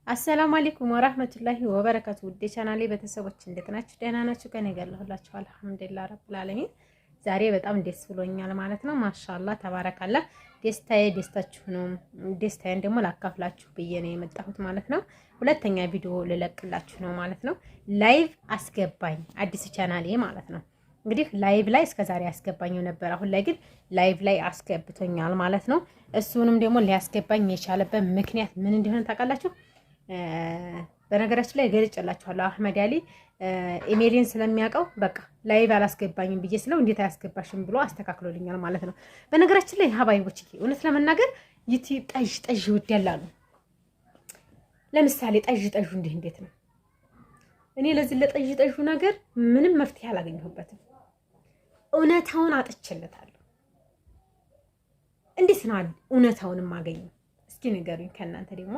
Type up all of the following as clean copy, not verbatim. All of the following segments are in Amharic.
አሰላሙ አለይኩም ወራህመቱላሂ ወበረካቱ። ውድ ቻናሌ ቤተሰቦች እንዴት ናችሁ? ደህና ናችሁ? ከኔ ጋር ለሁላችሁ አልሐምዱሊላህ ረብል ዓለሚን። ዛሬ በጣም ደስ ብሎኛል ማለት ነው። ማሻአላህ ተባረካላ። ደስታዬ ደስታችሁ ነው። ደስታዬን ደግሞ ላካፍላችሁ ብዬ ነው የመጣሁት ማለት ነው። ሁለተኛ ቪዲዮ ልለቅላችሁ ነው ማለት ነው። ላይቭ አስገባኝ አዲስ ቻናሌ ማለት ነው። እንግዲህ ላይቭ ላይ እስከዛሬ አስገባኝው ነበር። አሁን ላይ ግን ላይቭ ላይ አስገብቶኛል ማለት ነው። እሱንም ደግሞ ሊያስገባኝ የቻለበት ምክንያት ምን እንደሆነ ታውቃላችሁ? በነገራችን ላይ ገልጬላችኋለሁ። አህመድ አሊ ኢሜሊን ስለሚያውቀው በቃ ላይቭ አላስገባኝም ብዬ ስለው እንዴት አያስገባሽም ብሎ አስተካክሎልኛል ማለት ነው። በነገራችን ላይ ሀባይቦች እውነት ለመናገር ዩቲዩብ ጠዥ ጠዥ ይወዳላሉ። ለምሳሌ ጠዥ ጠዥ እንዴት ነው? እኔ ለዚህ ለጠዥ ጠዥ ነገር ምንም መፍትሄ አላገኘሁበትም። እውነታውን አጥቼለታለሁ። እንዴት ነው እውነታውን የማገኘው? እስኪ ንገሩኝ። ከእናንተ ደግሞ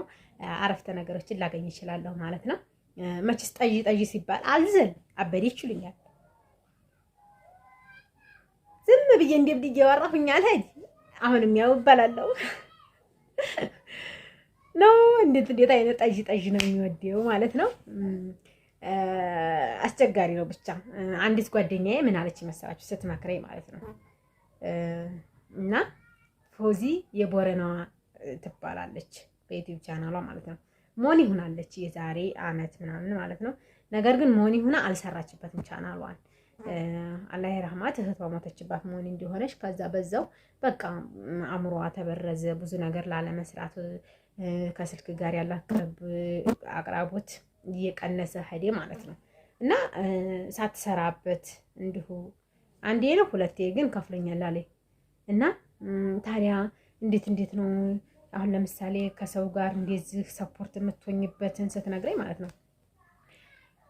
አረፍተ ነገሮችን ላገኝ እችላለሁ ማለት ነው። መችስ ጠዥ ጠዥ ሲባል አልዘል አበዴ ይችሉኛል። ዝም ብዬ እንደብድ እያወራሁኝ አልሄድ አሁንም ያው እባላለሁ ነው። እንዴት አይነት ጠዥ ጠዥ ነው የሚወደው ማለት ነው። አስቸጋሪ ነው ብቻ። አንዲት ጓደኛዬ ምን አለች መሰላችሁ ስትመክረኝ ማለት ነው። እና ፎዚ የቦረናዋ ትባላለች በዩቲዩብ ቻናሏ ማለት ነው። ሞኒ ሆናለች የዛሬ አመት ምናምን ማለት ነው። ነገር ግን ሞኒ ሆና አልሰራችበትም ቻናሏን። አላህ ይርሐማት እህቷ ሞተችባት ሞኒ እንደሆነች። ከዛ በዛው በቃ አእምሮዋ ተበረዘ። ብዙ ነገር ላለመስራት ከስልክ ጋር ያላት ቅርብ አቅራቦት እየቀነሰ ሄደ ማለት ነው። እና ሳትሰራበት እንዲሁ አንዴ ነው ሁለቴ ግን ከፍለኛል አለኝ። እና ታዲያ እንዴት ነው አሁን ለምሳሌ ከሰው ጋር እንደዚህ ሰፖርት የምትሆኝበትን ስትነግረኝ ማለት ነው።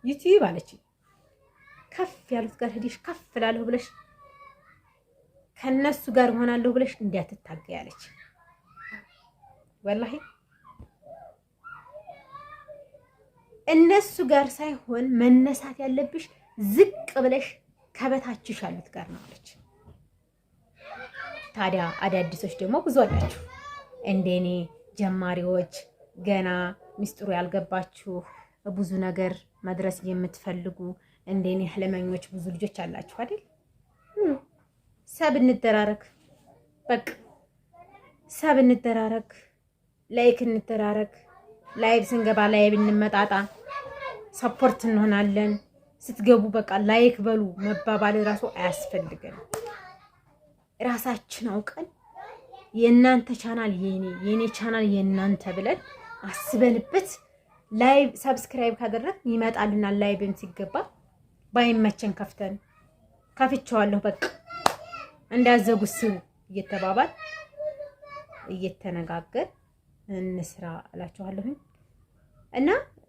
ዩቲዩብ አለች ከፍ ያሉት ጋር ሄደሽ ከፍ እላለሁ ብለሽ ከነሱ ጋር ሆናለሁ ብለሽ እንዳትታገይ አለች። ወላሂ እነሱ ጋር ሳይሆን መነሳት ያለብሽ ዝቅ ብለሽ ከበታችሽ ያሉት ጋር ነው አለች። ታዲያ አዳዲሶች ደግሞ ብዙ አላችሁ እንደኔ ጀማሪዎች፣ ገና ሚስጥሩ ያልገባችሁ ብዙ ነገር መድረስ የምትፈልጉ እንደኔ ህለመኞች ብዙ ልጆች አላችሁ አይደል? ሰብ እንደራረግ፣ በቃ ሰብ እንደራረግ፣ ላይክ እንደራረግ። ላይቭ ስንገባ ላይቭ እንመጣጣ፣ ሰፖርት እንሆናለን። ስትገቡ በቃ ላይክ በሉ መባባል ራሱ አያስፈልገንም። ራሳችን አውቀን የእናንተ ቻናል የኔ ቻናል የእናንተ ብለን አስበንበት ላይቭ ሰብስክራይብ ካደረግ ይመጣልናል። ላይቭም ሲገባ ባይመቸን ከፍቼዋለሁ በቃ እንዳዘጉት ስሩ እየተባባል እየተነጋገር እንስራ እላችኋለሁ። እና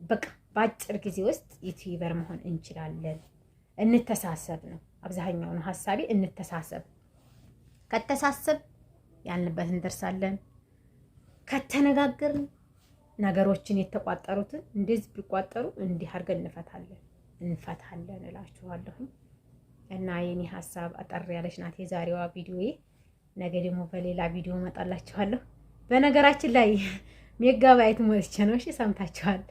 በቃ በአጭር ጊዜ ውስጥ ዩቲዩበር መሆን እንችላለን። እንተሳሰብ ነው አብዛኛው ሀሳቤ። እንተሳሰብ። ከተሳሰብ ያልንበት እንደርሳለን። ከተነጋገርን ነገሮችን የተቋጠሩትን እንደዚህ ቢቋጠሩ እንዲህ አድርገን እንፈታለን እላችኋለሁ። እና የኔ ሀሳብ አጠር ያለች ናት የዛሬዋ ቪዲዮዬ። ነገ ደግሞ በሌላ ቪዲዮ እመጣላችኋለሁ። በነገራችን ላይ ሜጋባይት ሞልቼ ነው። እሺ ሰምታችኋል።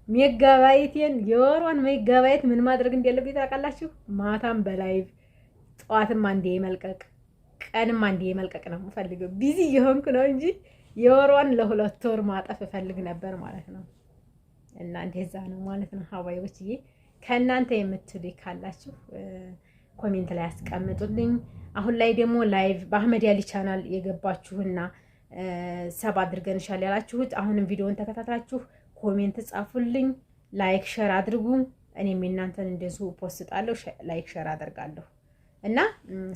ሜጋባይቴን የወሯን ሜጋባይት ምን ማድረግ እንደሌለብኝ ታውቃላችሁ? ማታም በላይቭ ጠዋትም አንዴ መልቀቅ ቀንም አንዴ መልቀቅ ነው የምፈልገው። ቢዚ የሆንኩ ነው እንጂ የወሯን ለ2 ወር ማጠፍ እፈልግ ነበር ማለት ነው። እና እንደዛ ነው ማለት ነው ሀባይቦችዬ። ከእናንተ የምትሉኝ ካላችሁ ኮሜንት ላይ አስቀምጡልኝ። አሁን ላይ ደግሞ ላይቭ በአህመድ አሊ ቻናል የገባችሁና ሰብ አድርገንሻል ያላችሁት አሁንም ቪዲዮውን ተከታትላችሁ ኮሜንት ጻፉልኝ፣ ላይክ ሼር አድርጉ። እኔም እናንተን እንደዚሁ ፖስጣለሁ፣ ላይክ ሼር አደርጋለሁ። እና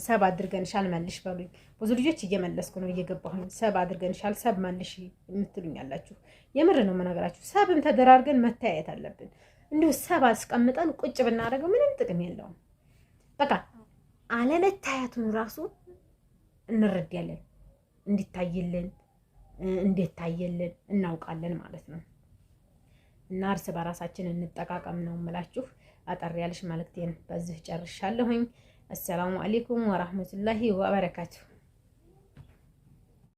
ሰብ አድርገንሻል መልሽ በሉኝ። ብዙ ልጆች እየመለስኩ ነው እየገባሁኝ። ሰብ አድርገንሻል ሰብ መልሽ የምትሉኝ አላችሁ። የምር ነው የምነግራችሁ። ሰብም ተደራርገን መታየት አለብን። እንዲሁ ሰብ አስቀምጠን ቁጭ ብናደርገው ምንም ጥቅም የለውም። በቃ አለመታየቱን ራሱ እንረዳለን። እንዲታይልን እንዴታየልን እናውቃለን ማለት ነው። እና እርስ በራሳችን እንጠቃቀም ነው የምላችሁ። አጠር ያለሽ መልእክቴን በዚህ ጨርሻለሁኝ። አሰላሙ አለይኩም ወራህመቱላሂ ወበረካቱ።